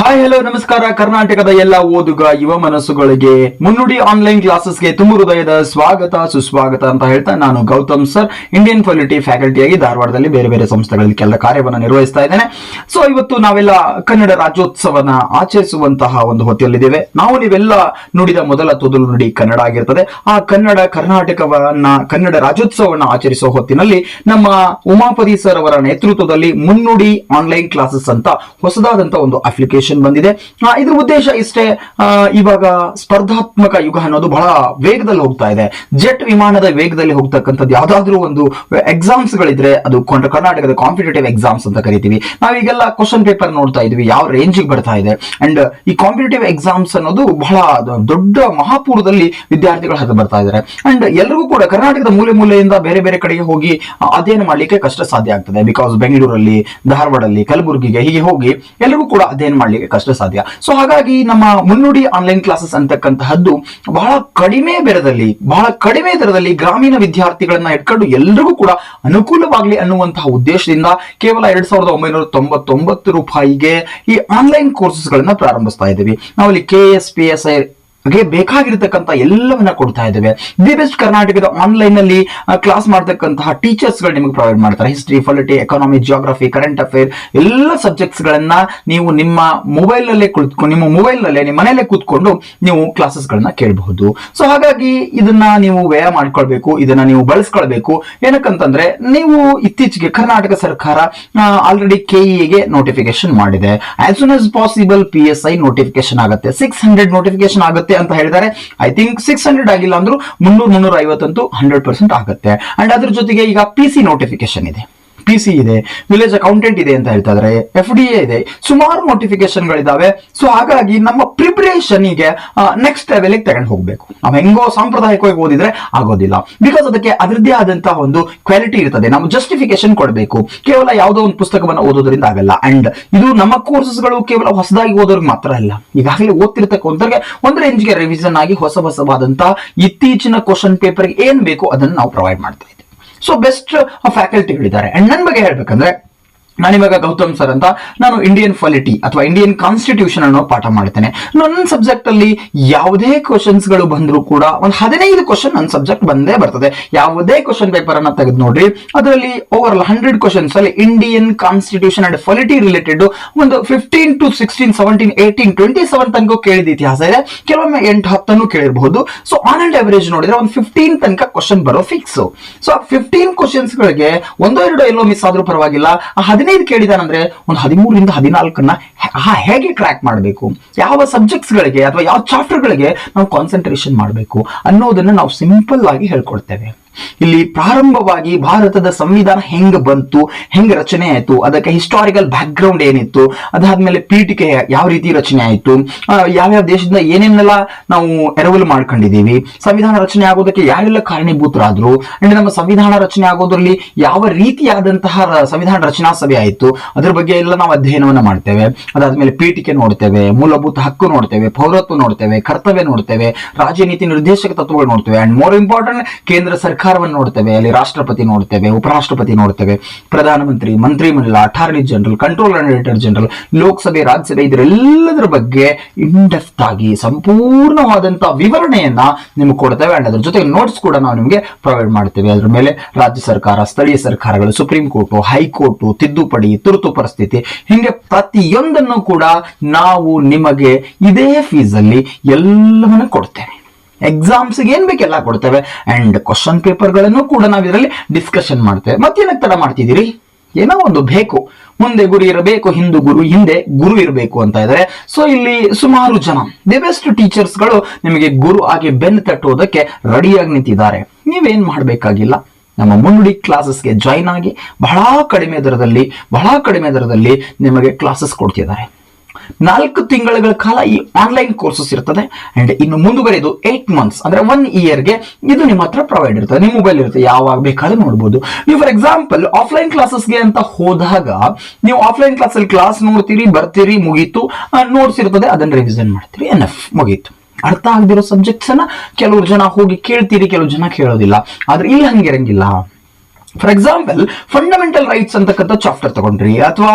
Hi hello ನಮಸ್ಕಾರ. ಕರ್ನಾಟಕದ ಎಲ್ಲ ಓದುಗ ಯುವ ಮನಸ್ಸುಗಳಿಗೆ ಮುನ್ನುಡಿ ಆನ್ಲೈನ್ ಕ್ಲಾಸಸ್ಗೆ ತುಂಬ ಹೃದಯದ ಸ್ವಾಗತ ಸುಸ್ವಾಗತ ಅಂತ ಹೇಳ್ತಾ ನಾನು ಗೌತಮ್ ಸರ್, ಇಂಡಿಯನ್ ಪೊಲಿಟಿ ಫ್ಯಾಕಲ್ಟಿಯಾಗಿ ಧಾರವಾಡದಲ್ಲಿ ಬೇರೆ ಬೇರೆ ಸಂಸ್ಥೆಗಳಲ್ಲಿ ಕೆಲ ಕಾರ್ಯವನ್ನು ನಿರ್ವಹಿಸ್ತಾ ಇದ್ದೇನೆ. ಸೊ ಇವತ್ತು ನಾವೆಲ್ಲ ಕನ್ನಡ ರಾಜ್ಯೋತ್ಸವನ ಆಚರಿಸುವಂತಹ ಒಂದು ಹೊತ್ತಿಯಲ್ಲಿದ್ದೇವೆ. ನಾವು ನೀವೆಲ್ಲ ನುಡಿದ ಮೊದಲ ತೊದಲು ನುಡಿ ಕನ್ನಡ ಆಗಿರ್ತದೆ. ಆ ಕನ್ನಡ ರಾಜ್ಯೋತ್ಸವವನ್ನು ಆಚರಿಸುವ ಹೊತ್ತಿನಲ್ಲಿ ನಮ್ಮ ಉಮಾಪತಿ ಸರ್ ಅವರ ನೇತೃತ್ವದಲ್ಲಿ ಮುನ್ನುಡಿ ಆನ್ಲೈನ್ ಕ್ಲಾಸಸ್ ಅಂತ ಹೊಸದಾದಂತಹ ಒಂದು ಅಪ್ಲಿಕೇಶನ್ ಬಂದಿದೆ. ಇದ್ರ ಉದ್ದೇಶ ಇಷ್ಟೇ, ಇವಾಗ ಸ್ಪರ್ಧಾತ್ಮಕ ಯುಗ ಅನ್ನೋದು ಬಹಳ ವೇಗದಲ್ಲಿ ಹೋಗ್ತಾ ಇದೆ. ಜೆಟ್ ವಿಮಾನದ ವೇಗದಲ್ಲಿ ಹೋಗ್ತಕ್ಕಂಥದ್ದು ಯಾವ್ದಾದ್ರು ಒಂದು ಎಕ್ಸಾಮ್ಸ್ ಗಳಿದ್ರೆ ಅದು ಕರ್ನಾಟಕದ ಕಾಂಪಿಟೇಟಿವ್ ಎಕ್ಸಾಮ್ಸ್ ಅಂತ ಕರಿತೀವಿ. ನಾವೀಗೆಲ್ಲ ಕ್ವಶನ್ ಪೇಪರ್ ನೋಡ್ತಾ ಇದೀವಿ, ಯಾವ ರೇಂಜಿಗೆ ಬರ್ತಾ ಇದೆ. ಅಂಡ್ ಈ ಕಾಂಪಿಟೇಟಿವ್ ಎಕ್ಸಾಮ್ಸ್ ಅನ್ನೋದು ಬಹಳ ದೊಡ್ಡ ಮಹಾಪೂರದಲ್ಲಿ ವಿದ್ಯಾರ್ಥಿಗಳು ಹರಿದು ಬರ್ತಾ ಇದ್ದಾರೆ. ಅಂಡ್ ಎಲ್ರಿಗೂ ಕೂಡ ಕರ್ನಾಟಕದ ಮೂಲೆ ಮೂಲೆಯಿಂದ ಬೇರೆ ಬೇರೆ ಕಡೆಗೆ ಹೋಗಿ ಅಧ್ಯಯನ ಮಾಡ್ಲಿಕ್ಕೆ ಕಷ್ಟ ಸಾಧ್ಯ ಆಗ್ತದೆ. ಬಿಕಾಸ್ ಬೆಂಗಳೂರಲ್ಲಿ, ಧಾರವಾಡಲ್ಲಿ, ಕಲಬುರಗಿಗೆ ಹೀಗೆ ಹೋಗಿ ಎಲ್ಲರಿಗೂ ಕೂಡ ಅಧ್ಯಯನ ಮಾಡ್ಲಿಕ್ಕೆ ಕಷ್ಟ ಸಾಧ್ಯ. ಸೊ ಹಾಗಾಗಿ ನಮ್ಮ ಮುನ್ನುಡಿ ಆನ್ಲೈನ್ ಕ್ಲಾಸಸ್ ಅಂತಕ್ಕಂತಹದ್ದು ಬಹಳ ಕಡಿಮೆ ದರದಲ್ಲಿ ಗ್ರಾಮೀಣ ವಿದ್ಯಾರ್ಥಿಗಳನ್ನ ಇಟ್ಕೊಂಡು ಎಲ್ರಿಗೂ ಕೂಡ ಅನುಕೂಲವಾಗಲಿ ಅನ್ನುವಂತಹ ಉದ್ದೇಶದಿಂದ ಕೇವಲ 2999 ರೂಪಾಯಿಗೆ ಈ ಆನ್ಲೈನ್ ಕೋರ್ಸಸ್ ಗಳನ್ನ ಪ್ರಾರಂಭಿಸ್ತಾ ಇದ್ದೀವಿ. ನಾವಲ್ಲಿ KS PSI ಬೇಕಾಗಿರತಕ್ಕಂತ ಎಲ್ಲವನ್ನ ಕೊಡ್ತಾ ಇದ್ದೇವೆ. ದಿ ಬೆಸ್ಟ್ ಕರ್ನಾಟಕದ ಆನ್ಲೈನ್ ಅಲ್ಲಿ ಕ್ಲಾಸ್ ಮಾಡತಕ್ಕಂತಹ ಟೀಚರ್ಸ್ ಗಳು ನಿಮಗೆ ಪ್ರೊವೈಡ್ ಮಾಡ್ತಾರೆ. History, polity, economy, geography, current affair ಎಲ್ಲ ಸಬ್ಜೆಕ್ಟ್ಸ್ ಗಳನ್ನ ನೀವು ನಿಮ್ಮ ಮೊಬೈಲ್ ನಲ್ಲೇ ನಿಮ್ಮ ಮನೆಯಲ್ಲೇ ಕೂತ್ಕೊಂಡು ನೀವು ಕ್ಲಾಸಸ್ ಗಳನ್ನ ಕೇಳಬಹುದು. ಸೊ ಹಾಗಾಗಿ ಇದನ್ನ ನೀವು ವ್ಯಯ ಮಾಡ್ಕೊಳ್ಬೇಕು, ಇದನ್ನ ನೀವು ಬಳಸ್ಕೊಳ್ಬೇಕು. ಏನಕ್ಕಂತಂದ್ರೆ ನೀವು ಇತ್ತೀಚೆಗೆ ಕರ್ನಾಟಕ ಸರ್ಕಾರ ಆಲ್ರೆಡಿ KEಗೆ ನೋಟಿಫಿಕೇಶನ್ ಮಾಡಿದೆ. As soon as possible PSI notification ಆಗುತ್ತೆ. 600 ನೋಟಿಫಿಕೇಶನ್ ಆಗುತ್ತೆ ಅಂತ ಹೇಳಿದ್ದಾರೆ. ಐ ಥಿಂಕ್ 600 ಆಗಿಲ್ಲ ಅಂದ್ರೂ 300-350 ಅಂತೂ 100% ಆಗುತ್ತೆ. ಅಂಡ್ ಅದ್ರ ಜೊತೆಗೆ ಈಗ PC ನೋಟಿಫಿಕೇಶನ್ ಇದೆ, PC ಇದೆ, ವಿಲೇಜ್ ಅಕೌಂಟೆಂಟ್ ಇದೆ ಅಂತ ಹೇಳ್ತಾ ಇದ್ದಾರೆ, FDA ಇದೆ, ಸುಮಾರು ನೋಟಿಫಿಕೇಶನ್ ಗಳಿದಾವೆ. ಸೊ ಹಾಗಾಗಿ ನಮ್ಮ ಪ್ರಿಪರೇಷನ್ ಗೆ ನೆಕ್ಸ್ಟ್ ಲೆವೆಲ್ ತಗೊಂಡು ಹೋಗ್ಬೇಕು. ನಾವು ಹೆಂಗೋ ಸಾಂಪ್ರದಾಯಿಕವಾಗಿ ಓದಿದ್ರೆ ಆಗೋದಿಲ್ಲ. ಬಿಕಾಸ್ ಅದಕ್ಕೆ ಅದರದ್ದೇ ಆದಂತಹ ಒಂದು ಕ್ವಾಲಿಟಿ ಇರ್ತದೆ. ನಾವು ಜಸ್ಟಿಫಿಕೇಶನ್ ಕೊಡಬೇಕು. ಕೇವಲ ಯಾವುದೋ ಒಂದು ಪುಸ್ತಕವನ್ನು ಓದೋದ್ರಿಂದ ಆಗಲ್ಲ. ಅಂಡ್ ಇದು ನಮ್ಮ ಕೋರ್ಸಸ್ ಗಳು ಕೇವಲ ಹೊಸದಾಗಿ ಓದೋರ್ಗೆ ಮಾತ್ರ ಅಲ್ಲ, ಈಗಾಗಲೇ ಓದ್ತಿರ್ತಕ್ಕಂಥವ್ರಿಗೆ ಒಂದು ರೇಂಜ್ಗೆ ರಿವಿಷನ್ ಆಗಿ ಹೊಸವಾದಂತಹ ಇತ್ತೀಚಿನ ಕ್ವಶನ್ ಪೇಪರ್ ಏನ್ ಬೇಕು ಅದನ್ನು ನಾವು ಪ್ರೊವೈಡ್ ಮಾಡ್ತಾ ಇದ್ದೀವಿ. So best ಫ್ಯಾಕಲ್ಟಿಗಳಿದ್ದಾರೆ. ಅಂಡ್ ನನ್ನ ಬಗ್ಗೆ ಹೇಳ್ಬೇಕಂದ್ರೆ, ನಾನಿವಾಗ ಗೌತಮ್ ಸರ್ ಅಂತ, ನಾನು ಇಂಡಿಯನ್ ಪೊಲಿಟಿ ಅಥವಾ ಇಂಡಿಯನ್ ಕಾನ್ಸ್ಟಿಟ್ಯೂಷನ್ ಅನ್ನೋ ಪಾಠ ಮಾಡ್ತೇನೆ. ನನ್ನ ಸಬ್ಜೆಕ್ಟ್ ಅಲ್ಲಿ ಯಾವುದೇ ಕ್ವಶನ್ಸ್ ಗಳು ಬಂದರೂ ಕೂಡ ಒಂದು 15 ಕ್ವಶನ್ ನನ್ನ ಸಬ್ಜೆಕ್ಟ್ ಬಂದೇ ಬರ್ತದೆ. ಯಾವುದೇ ಕ್ವಶನ್ ಪೇಪರ್ ಅನ್ನ ತೆಗೆದು ನೋಡ್ರಿ, ಅದರಲ್ಲಿ ಓವರ್ 100 ಕ್ವಶನ್ಸ್ ಅಲ್ಲಿ Indian constitution and polity related ಒಂದು 15 to 16, 17, 18, 27 ತನಕ ಕೇಳಿದ ಇತಿಹಾಸ ಇದೆ. ಕೆಲವೊಮ್ಮೆ 8-10 ಕೇಳಿರಬಹುದು. ಸೊ ಆನ್ ಅಂಡ್ ಅವರೇಜ್ ನೋಡಿದ್ರೆ ಒಂದು 15 ತನಕ ಕ್ವಶನ್ ಬರೋ ಫಿಕ್ಸ್. ಸೊ 15 ಕ್ವಶನ್ಸ್ ಗಳಿಗೆ ಒಂದೋ ಎರಡೋ ಎಲ್ಲೋ ಮಿಸ್ ಆದ್ರೂ ಪರವಾಗಿಲ್ಲ. 15 ಕೇಳಿದಾನಂದ್ರೆ ಒಂದು 13-14 ಹೇಗೆ ಟ್ರ್ಯಾಕ್ ಮಾಡಬೇಕು, ಯಾವ ಸಬ್ಜೆಕ್ಟ್ಸ್ ಗಳಿಗೆ ಅಥವಾ ಯಾವ ಚಾಪ್ಟರ್ ಗಳಿಗೆ ನಾವು ಕಾನ್ಸಂಟ್ರೇಷನ್ ಮಾಡಬೇಕು ಅನ್ನೋದನ್ನ ನಾವು ಸಿಂಪಲ್ ಆಗಿ ಹೇಳ್ಕೊಡ್ತೇವೆ. ಇಲ್ಲಿ ಪ್ರಾರಂಭವಾಗಿ ಭಾರತದ ಸಂವಿಧಾನ ಹೆಂಗ್ ಬಂತು, ಹೆಂಗ್ ರಚನೆ ಆಯ್ತು, ಅದಕ್ಕೆ ಹಿಸ್ಟಾರಿಕಲ್ ಬ್ಯಾಕ್ ಗ್ರೌಂಡ್ ಏನಿತ್ತು, ಅದಾದ್ಮೇಲೆ ಪೀಠಿಕೆ ಯಾವ ರೀತಿ ರಚನೆ ಆಯ್ತು, ಯಾವ್ಯಾವ ದೇಶದಿಂದ ಏನೇನೆಲ್ಲ ನಾವು ಎರವಲು ಮಾಡ್ಕೊಂಡಿದೀವಿ, ಸಂವಿಧಾನ ರಚನೆ ಆಗೋದಕ್ಕೆ ಯಾರೆಲ್ಲ ಕಾರಣೀಭೂತರಾದ್ರು, ಅಂಡ್ ನಮ್ಮ ಸಂವಿಧಾನ ರಚನೆ ಆಗೋದ್ರಲ್ಲಿ ಯಾವ ರೀತಿಯಾದಂತಹ ಸಂವಿಧಾನ ರಚನಾ ಸಭೆ ಆಯ್ತು, ಅದ್ರ ಬಗ್ಗೆ ಎಲ್ಲ ನಾವು ಅಧ್ಯಯನವನ್ನ ಮಾಡ್ತೇವೆ. ಅದಾದ್ಮೇಲೆ ಪೀಠಿಕೆ ನೋಡ್ತೇವೆ, ಮೂಲಭೂತ ಹಕ್ಕು ನೋಡ್ತೇವೆ, ಪೌರತ್ವ ನೋಡ್ತೇವೆ, ಕರ್ತವ್ಯ ನೋಡ್ತೇವೆ, ರಾಜ್ಯನೀತಿ ನಿರ್ದೇಶಕ ತತ್ವಗಳು ನೋಡ್ತೇವೆ. ಅಂಡ್ ಮೋರ್ ಇಂಪಾರ್ಟೆಂಟ್ ಕೇಂದ್ರ ಸರ್ಕಾರವನ್ನು ನೋಡ್ತೇವೆ. ಅಲ್ಲಿ ರಾಷ್ಟ್ರಪತಿ ನೋಡ್ತೇವೆ, ಉಪರಾಷ್ಟ್ರಪತಿ ನೋಡ್ತೇವೆ, ಪ್ರಧಾನಮಂತ್ರಿ, ಮಂತ್ರಿಮಂಡಲ, attorney general, controller and auditor general, ಲೋಕಸಭೆ, ರಾಜ್ಯಸಭೆ, ಇದರೆಲ್ಲದರ ಬಗ್ಗೆ ಇನ್ಡೆಪ್ತ್ ಆಗಿ ಸಂಪೂರ್ಣವಾದಂತಹ ವಿವರಣೆಯನ್ನ ನಿಮ್ಗೆ ಕೊಡ್ತೇವೆ. ಅಂಡ್ ಅದ್ರ ಜೊತೆಗೆ ನೋಟ್ಸ್ ಕೂಡ ನಾವು ನಿಮಗೆ ಪ್ರೊವೈಡ್ ಮಾಡ್ತೇವೆ. ಅದ್ರ ಮೇಲೆ ರಾಜ್ಯ ಸರ್ಕಾರ, ಸ್ಥಳೀಯ ಸರ್ಕಾರಗಳು, ಸುಪ್ರೀಂ ಕೋರ್ಟ್, ಹೈಕೋರ್ಟ್, ತಿದ್ದುಪಡಿ, ತುರ್ತು ಪರಿಸ್ಥಿತಿ, ಹಿಂಗೆ ಪ್ರತಿಯೊಂದನ್ನು ಕೂಡ ನಾವು ನಿಮಗೆ ಇದೇ ಫೀಸ್ ಅಲ್ಲಿ ಎಲ್ಲವನ್ನ ಕೊಡ್ತೇವೆ. ಎಕ್ಸಾಮ್ಸ್ ಏನ್ ಬೇಕೆಲ್ಲ ಕೊಡ್ತೇವೆ. ಅಂಡ್ ಕ್ವಶನ್ ಪೇಪರ್ ಗಳನ್ನು ಕೂಡ ನಾವು ಇದರಲ್ಲಿ ಡಿಸ್ಕಷನ್ ಮಾಡ್ತೇವೆ. ಮತ್ತೇನಕ್ಕೆ ತಡ ಮಾಡ್ತಿದ್ದೀರಿ? ಏನೋ ಒಂದು ಬೇಕು, ಮುಂದೆ ಗುರಿ ಇರಬೇಕು, ಹಿಂದೆ ಗುರು ಇರಬೇಕು ಅಂತ ಇದ್ದಾರೆ. ಸೊ ಇಲ್ಲಿ ಸುಮಾರು ಜನ ದಿ ಬೆಸ್ಟ್ ಟೀಚರ್ಸ್ ಗಳು ನಿಮಗೆ ಗುರು ಆಗಿ ಬೆನ್ನು ತಟ್ಟುವುದಕ್ಕೆ ರೆಡಿಯಾಗಿ ನಿಂತಿದ್ದಾರೆ. ನೀವೇನ್ ಮಾಡಬೇಕಾಗಿಲ್ಲ, ನಮ್ಮ ಮುನ್ನುಡಿ ಕ್ಲಾಸಸ್ಗೆ ಜಾಯಿನ್ ಆಗಿ ಬಹಳ ಕಡಿಮೆ ದರದಲ್ಲಿ ನಿಮಗೆ ಕ್ಲಾಸಸ್ ಕೊಡ್ತಿದ್ದಾರೆ. 4 ತಿಂಗಳ ಕಾಲ ಈ ಆನ್ಲೈನ್ ಕೋರ್ಸಸ್ ಇರ್ತದೆ. ಅಂಡ್ ಇನ್ನು ಮುಂದುವರೆದು 8 ಮಂತ್ಸ್ ಅಂದ್ರೆ 1 ಇಯರ್ಗೆ ಇದು ನಿಮ್ಮ ಹತ್ರ ಪ್ರೊವೈಡ್ ಇರ್ತದೆ. ನಿಮ್ಮ ಮೊಬೈಲ್ ಇರುತ್ತೆ, ಯಾವಾಗ ಬೇಕಾದ್ರೂ ನೋಡ್ಬೋದು. ನೀವು ಫಾರ್ ಎಕ್ಸಾಂಪಲ್ ಆಫ್ಲೈನ್ ಕ್ಲಾಸಸ್ಗೆ ಅಂತ ಹೋದಾಗ ನೀವು ಆಫ್ಲೈನ್ ಕ್ಲಾಸಲ್ಲಿ ಕ್ಲಾಸ್ ನೋಡ್ತೀರಿ, ಬರ್ತೀರಿ, ಮುಗೀತು, ನೋಟ್ಸ್ ಇರ್ತದೆ, ಅದನ್ನ ರಿವಿಷನ್ ಮಾಡ್ತೀರಿ, ಮುಗೀತು. ಅರ್ಥ ಆಗದಿರೋ ಸಬ್ಜೆಕ್ಟ್ಸ್ ಅನ್ನ ಕೆಲವರು ಜನ ಹೋಗಿ ಕೇಳ್ತೀರಿ, ಕೆಲವು ಜನ ಕೇಳೋದಿಲ್ಲ. ಆದ್ರೆ ಇಲ್ಲಿ ಹಂಗಿರಂಗಿಲ್ಲ. ಫಾರ್ ಎಕ್ಸಾಂಪಲ್ ಫಂಡಮೆಂಟಲ್ ರೈಟ್ಸ್ ಅಂತಕ್ಕಂಥ ಚಾಪ್ಟರ್ ತಗೊಂಡ್ರಿ, ಅಥವಾ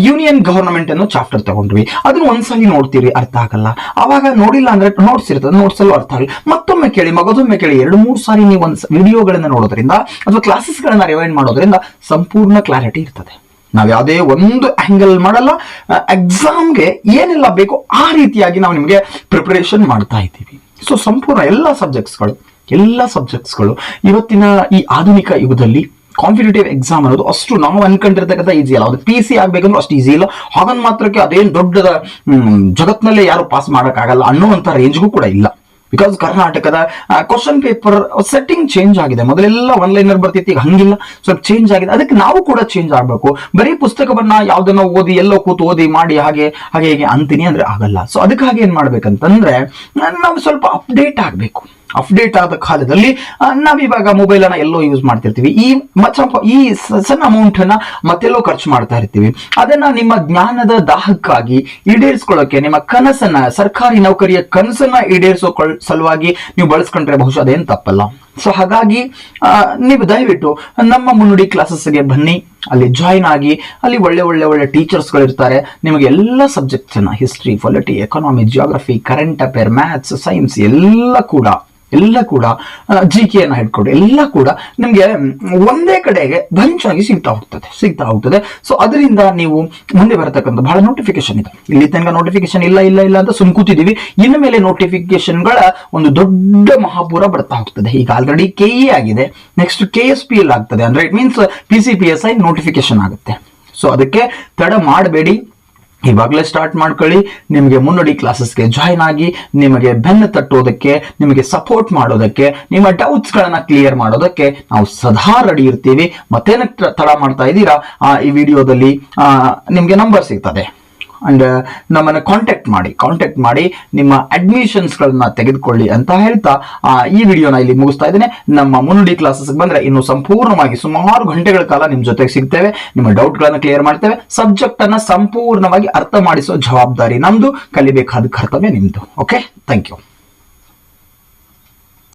ಯೂನಿಯನ್ ಗವರ್ನಮೆಂಟ್ ಅನ್ನೋ ಚಾಪ್ಟರ್ ತಗೊಂಡ್ವಿ, ಅದನ್ನ ಒಂದ್ಸಲಿ ನೋಡ್ತೀರಿ, ಅರ್ಥ ಆಗಲ್ಲ. ಅವಾಗ ನೋಡಿಲ್ಲ ಅಂದ್ರೆ ನೋಟ್ಸ್ ಇರ್ತದೆ, ನೋಟ್ಸ್ ಅಲ್ಲೂ ಅರ್ಥ ಆಗಲಿ, ಮತ್ತೊಮ್ಮೆ ಕೇಳಿ, ಮಗದೊಮ್ಮೆ ಕೇಳಿ, 2-3 ಸಾರಿ ನೀವು ಒಂದು ವಿಡಿಯೋಗಳನ್ನ ನೋಡೋದ್ರಿಂದ ಅಥವಾ ಕ್ಲಾಸಸ್ ಗಳನ್ನ ರಿವೈಂಡ್ ಮಾಡೋದ್ರಿಂದ ಸಂಪೂರ್ಣ ಕ್ಲಾರಿಟಿ ಇರ್ತದೆ. ನಾವ್ ಯಾವುದೇ ಒಂದು ಆಂಗಲ್ ಮಾಡಲ್ಲ, ಎಕ್ಸಾಮ್ಗೆ ಏನೆಲ್ಲ ಬೇಕೋ ಆ ರೀತಿಯಾಗಿ ನಾವು ನಿಮಗೆ ಪ್ರಿಪರೇಷನ್ ಮಾಡ್ತಾ ಇದ್ದೀವಿ. ಸೊ ಸಂಪೂರ್ಣ ಎಲ್ಲ ಸಬ್ಜೆಕ್ಟ್ಸ್ಗಳು ಇವತ್ತಿನ ಈ ಆಧುನಿಕ ಯುಗದಲ್ಲಿ ಕಾಂಪಿಟೇಟಿವ್ ಎಕ್ಸಾಮ್ ಅನ್ನೋದು ಅಷ್ಟು ನಾವು ಅನ್ಕೊಂಡಿರ್ತಕ್ಕಂಥ ಈಸಿ ಅಲ್ಲ. ಅದು PC ಆಗ್ಬೇಕಂದ್ರೆ ಅಷ್ಟು ಈಸಿ ಇಲ್ಲ. ಹಾಗನ್ ಮಾತ್ರಕ್ಕೆ ಅದೇನು ದೊಡ್ಡದ ಜಗತ್ನಲ್ಲೇ ಯಾರು ಪಾಸ್ ಮಾಡೋಕ್ಕಾಗಲ್ಲ ಅನ್ನುವಂಥ ರೇಂಜ್ಗೂ ಕೂಡ ಇಲ್ಲ. ಬಿಕಾಸ್ ಕರ್ನಾಟಕದ ಕ್ವಶನ್ ಪೇಪರ್ ಸೆಟ್ಟಿಂಗ್ ಚೇಂಜ್ ಆಗಿದೆ. ಮೊದಲೆಲ್ಲ ಒನ್ ಲೈನರ್ ಬರ್ತಿತ್ತು, ಈಗ ಹಂಗಿಲ್ಲ, ಸ್ವಲ್ಪ ಚೇಂಜ್ ಆಗಿದೆ. ಅದಕ್ಕೆ ನಾವು ಕೂಡ ಚೇಂಜ್ ಆಗಬೇಕು. ಬರೀ ಪುಸ್ತಕವನ್ನ ಯಾವ್ದನ್ನ ಓದಿ ಎಲ್ಲೋ ಕೂತು ಓದಿ ಮಾಡಿ ಹಾಗೆ ಅಂತೀನಿ ಅಂದ್ರೆ ಆಗಲ್ಲ. ಸೊ ಅದಕ್ಕಾಗಿ ಏನ್ ಮಾಡ್ಬೇಕಂತಂದ್ರೆ ನಾವು ಸ್ವಲ್ಪ ಅಪ್ಡೇಟ್ ಆಗಬೇಕು. ಅಪ್ಡೇಟ್ ಆದ ಕಾಲದಲ್ಲಿ ನಾವಿವಾಗ ಮೊಬೈಲ್ ಅನ್ನ ಎಲ್ಲೋ ಯೂಸ್ ಮಾಡ್ತಿರ್ತೀವಿ, ಈ ಸಣ್ಣ ಅಮೌಂಟ್ ಅನ್ನ ಮತ್ತೆಲ್ಲೋ ಖರ್ಚು ಮಾಡ್ತಾ ಇರ್ತೀವಿ. ಅದನ್ನ ನಿಮ್ಮ ಜ್ಞಾನದ ದಾಹಕ್ಕಾಗಿ ಈಡೇರಿಸ್ಕೊಳ್ಳೋಕೆ, ನಿಮ್ಮ ಕನಸನ್ನ, ಸರ್ಕಾರಿ ನೌಕರಿಯ ಕನಸನ್ನ ಈಡೇರಿಸೋ ಸಲುವಾಗಿ ನೀವು ಬಳಸ್ಕೊಂಡ್ರೆ ಬಹುಶಃ ಅದೇನು ತಪ್ಪಲ್ಲ. ಸೊ ಹಾಗಾಗಿ ನೀವು ದಯವಿಟ್ಟು ನಮ್ಮ ಮುನ್ನುಡಿ ಕ್ಲಾಸಸ್ಗೆ ಬನ್ನಿ, ಅಲ್ಲಿ ಜಾಯಿನ್ ಆಗಿ, ಅಲ್ಲಿ ಒಳ್ಳೆ ಟೀಚರ್ಸ್ಗಳು ಇರ್ತಾರೆ. ನಿಮಗೆ ಎಲ್ಲ ಸಬ್ಜೆಕ್ಟ್ಸ್ ಅನ್ನ, history, polity, economy, geography, current affair, maths, science ಎಲ್ಲ ಕೂಡ GK ಅನ್ನ ಹಿಡ್ಕೊಂಡು ಎಲ್ಲ ಕೂಡ ನಿಮ್ಗೆ ಒಂದೇ ಕಡೆಗೆ ಬಂಚ್ ಆಗಿ ಸಿಗ್ತಾ ಹೋಗ್ತದೆ. ಸೊ ಅದರಿಂದ ನೀವು ಮುಂದೆ ಬರತಕ್ಕಂಥ ಬಹಳ ನೋಟಿಫಿಕೇಶನ್ ಇದೆ. ಇಲ್ಲಿ ತನಕ ನೋಟಿಫಿಕೇಶನ್ ಇಲ್ಲ ಅಂತ ಸುಮ್ಕೂತಿದೀವಿ. ಇನ್ನು ಮೇಲೆ ನೋಟಿಫಿಕೇಶನ್ಗಳ ಒಂದು ದೊಡ್ಡ ಮಹಾಪೂರ ಬರ್ತಾ ಹೋಗ್ತದೆ. ಈಗ ಆಲ್ರೆಡಿ KE ಆಗಿದೆ, ನೆಕ್ಸ್ಟ್ KSPL ಆಗ್ತದೆ. ಅಂದ್ರೆ ಇಟ್ ಮೀನ್ಸ್ PCPSI ನೋಟಿಫಿಕೇಶನ್ ಆಗುತ್ತೆ. ಸೊ ಅದಕ್ಕೆ ತಡ ಮಾಡಬೇಡಿ, ಇವಾಗಲೇ ಸ್ಟಾರ್ಟ್ ಮಾಡ್ಕೊಳ್ಳಿ. ನಿಮಗೆ ಮುನ್ನುಡಿ ಕ್ಲಾಸಸ್ಗೆ ಜಾಯಿನ್ ಆಗಿ, ನಿಮಗೆ ಬೆನ್ನು ತಟ್ಟೋದಕ್ಕೆ, ನಿಮಗೆ ಸಪೋರ್ಟ್ ಮಾಡೋದಕ್ಕೆ, ನಿಮ್ಮ ಡೌಟ್ಸ್ ಗಳನ್ನ ಕ್ಲಿಯರ್ ಮಾಡೋದಕ್ಕೆ ನಾವು ಸದಾ ರೆಡಿ ಇರ್ತೀವಿ. ಮತ್ತೇನಕ್ಕೆ ತಡ ಮಾಡ್ತಾ ಇದ್ದೀರಾ, ಈ ವಿಡಿಯೋದಲ್ಲಿ ನಿಮ್ಗೆ ನಂಬರ್ ಸಿಗ್ತದೆ, ಅಂಡ್ ನಮ್ಮನ್ನ ಕಾಂಟ್ಯಾಕ್ಟ್ ಮಾಡಿ ನಿಮ್ಮ ಅಡ್ಮಿಷನ್ಸ್ ಗಳನ್ನ ತೆಗೆದುಕೊಳ್ಳಿ ಅಂತ ಹೇಳ್ತಾ ಈ ವಿಡಿಯೋನ ಇಲ್ಲಿ ಮುಗಿಸ್ತಾ ಇದ್ದೇನೆ. ನಮ್ಮ ಮುನ್ನುಡಿ ಕ್ಲಾಸಸ್ ಬಂದ್ರೆ ಇನ್ನು ಸಂಪೂರ್ಣವಾಗಿ ಸುಮಾರು ಗಂಟೆಗಳ ಕಾಲ ನಿಮ್ ಜೊತೆಗೆ ಸಿಗ್ತೇವೆ. ನಿಮ್ಮ ಡೌಟ್ ಗಳನ್ನ ಕ್ಲಿಯರ್ ಮಾಡ್ತೇವೆ. ಸಬ್ಜೆಕ್ಟ್ ಅನ್ನ ಸಂಪೂರ್ಣವಾಗಿ ಅರ್ಥ ಮಾಡಿಸೋ ಜವಾಬ್ದಾರಿ ನಮ್ದು, ಕಲಿಬೇಕಾದ ಕರ್ತವ್ಯ ನಿಮ್ದು. Okay, thank you.